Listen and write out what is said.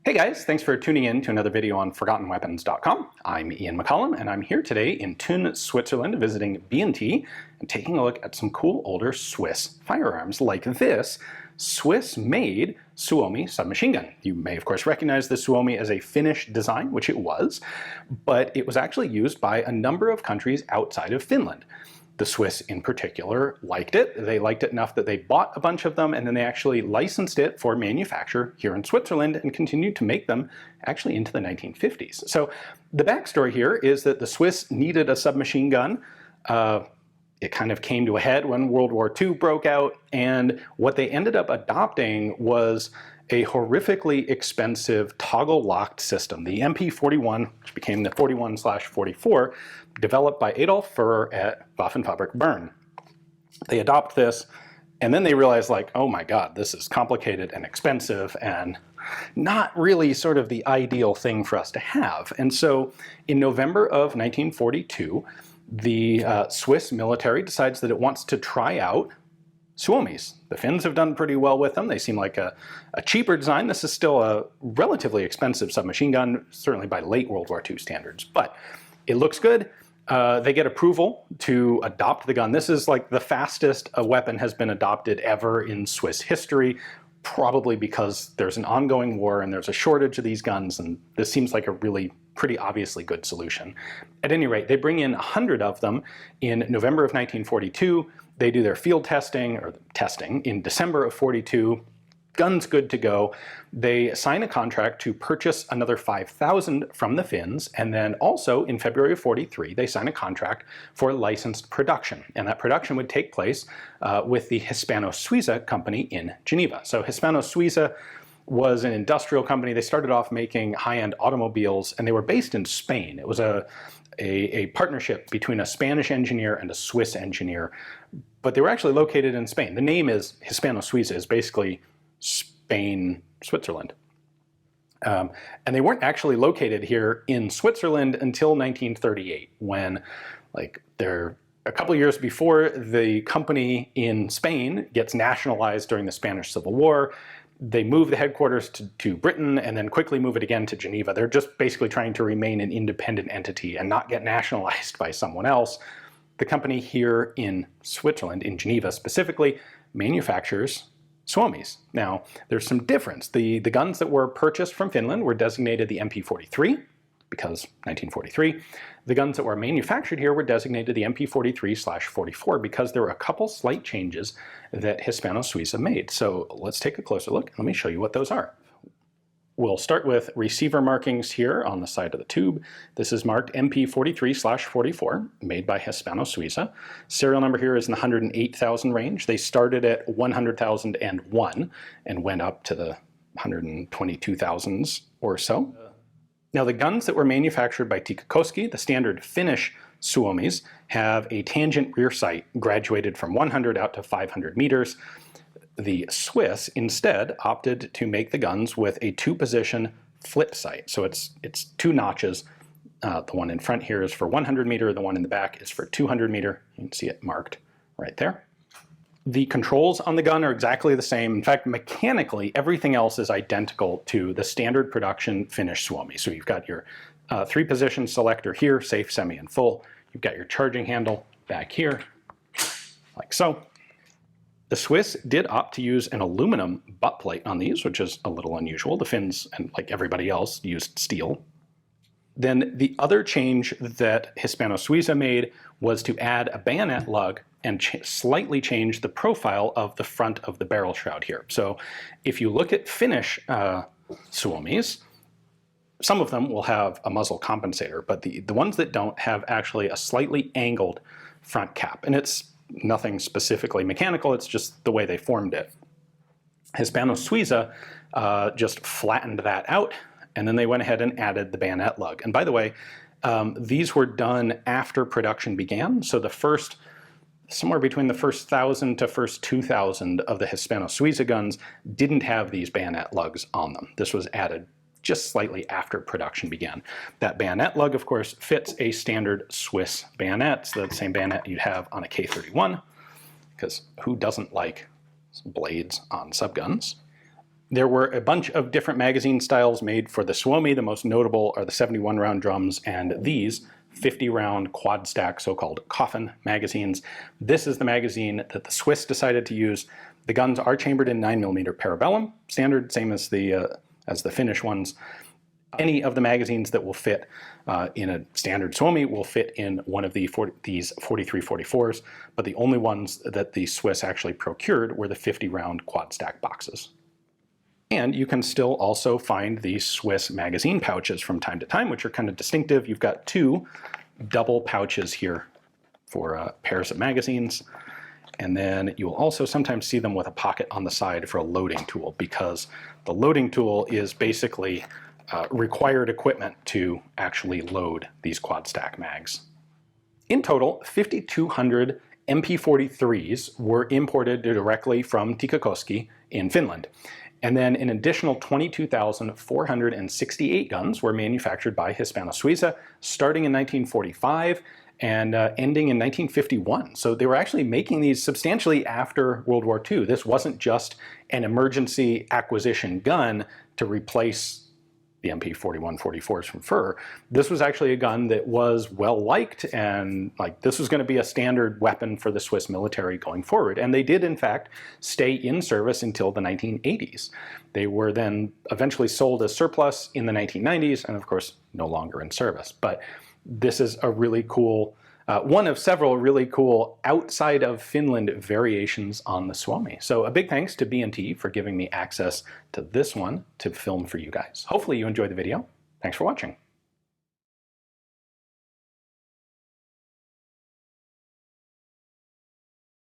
Hey guys, thanks for tuning in to another video on ForgottenWeapons.com. I'm Ian McCollum and I'm here today in Thun, Switzerland, visiting B&T and taking a look at some cool older Swiss firearms like this Swiss-made Suomi submachine gun. You may of course recognize the Suomi as a Finnish design, which it was, but it was actually used by a number of countries outside of Finland. The Swiss in particular liked it. They liked it enough that they bought a bunch of them and then they actually licensed it for manufacture here in Switzerland and continued to make them actually into the 1950s. So the backstory here is that the Swiss needed a submachine gun. It kind of came to a head when World War II broke out, and what they ended up adopting was a horrifically expensive toggle-locked system, the MP41, which became the 41/44, developed by Adolf Fuhrer at Waffenfabrik Bern. They adopt this, and then they realize, like, oh my god, this is complicated and expensive and not really sort of the ideal thing for us to have. And so in November of 1942, the Swiss military decides that it wants to try out Suomis. The Finns have done pretty well with them. They seem like a cheaper design. This is still a relatively expensive submachine gun, certainly by late World War II standards, but it looks good. They get approval to adopt the gun. This is like the fastest a weapon has been adopted ever in Swiss history, probably because there's an ongoing war and there's a shortage of these guns, and this seems like a really pretty obviously good solution. At any rate, they bring in 100 of them in November of 1942. They do their field testing, or testing, in December of 42. Gun's good to go. They sign a contract to purchase another 5,000 from the Finns, and then also in February of 43, they sign a contract for licensed production, and that production would take place with the Hispano-Suiza company in Geneva. So Hispano-Suiza was an industrial company. They started off making high-end automobiles, and they were based in Spain. It was a partnership between a Spanish engineer and a Swiss engineer, but they were actually located in Spain. The name is Hispano-Suiza, is basically Spain, Switzerland. And they weren't actually located here in Switzerland until 1938, when, like, they're a couple of years before the company in Spain gets nationalized during the Spanish Civil War. They move the headquarters to Britain and then quickly move it again to Geneva. They're just basically trying to remain an independent entity and not get nationalized by someone else. The company here in Switzerland, in Geneva specifically, manufactures Suomis. Now, there's some difference. The guns that were purchased from Finland were designated the MP43, because 1943. The guns that were manufactured here were designated the MP43/44 because there were a couple slight changes that Hispano-Suiza made. So let's take a closer look. Let me show you what those are. We'll start with receiver markings here on the side of the tube. This is marked MP43/44, made by Hispano-Suiza. Serial number here is in the 108,000 range. They started at 100,001 and went up to the 122,000s or so. Now, the guns that were manufactured by Tikkakoski, the standard Finnish Suomis, have a tangent rear sight graduated from 100 out to 500 meters. The Swiss instead opted to make the guns with a two-position flip sight. So it's two notches. The one in front here is for 100 meter, the one in the back is for 200 meter. You can see it marked right there. The controls on the gun are exactly the same. In fact, mechanically, everything else is identical to the standard production Finnish Suomi. So you've got your three-position selector here, safe, semi, and full. You've got your charging handle back here, like so. The Swiss did opt to use an aluminum butt plate on these, which is a little unusual. The Finns, and like everybody else, used steel. Then the other change that Hispano-Suiza made was to add a bayonet lug and slightly change the profile of the front of the barrel shroud here. So if you look at Finnish Suomis, some of them will have a muzzle compensator, but the ones that don't have actually a slightly angled front cap. And it's nothing specifically mechanical, it's just the way they formed it. Hispano-Suiza just flattened that out, and then they went ahead and added the bayonet lug. And by the way, these were done after production began, so somewhere between the first 1,000 to first 2,000 of the Hispano-Suiza guns didn't have these bayonet lugs on them. This was added just slightly after production began. That bayonet lug, of course, fits a standard Swiss bayonet. It's the same bayonet you'd have on a K31, because who doesn't like blades on subguns? There were a bunch of different magazine styles made for the Suomi. The most notable are the 71 round drums and these 50 round quad stack so-called coffin magazines. This is the magazine that the Swiss decided to use. The guns are chambered in 9mm parabellum, standard, same as the Finnish ones. Any of the magazines that will fit in a standard Suomi will fit in one of these 43-44s, but the only ones that the Swiss actually procured were the 50 round quad stack boxes. And you can still also find these Swiss magazine pouches from time to time, which are kind of distinctive. You've got two double pouches here for pairs of magazines. And then you will also sometimes see them with a pocket on the side for a loading tool, because the loading tool is basically required equipment to actually load these quad stack mags. In total, 5,200 MP43s were imported directly from Tikkakoski in Finland. And then an additional 22,468 guns were manufactured by Hispano-Suiza starting in 1945 and ending in 1951. So they were actually making these substantially after World War II. This wasn't just an emergency acquisition gun to replace the MP41-44s from fur. This was actually a gun that was well liked, and this was going to be a standard weapon for the Swiss military going forward. And they did in fact stay in service until the 1980s. They were then eventually sold as surplus in the 1990s, and of course no longer in service. But this is a really cool, one of several really cool outside of Finland variations on the Suomi. So a big thanks to B&T for giving me access to this one to film for you guys. Hopefully you enjoyed the video. Thanks for watching.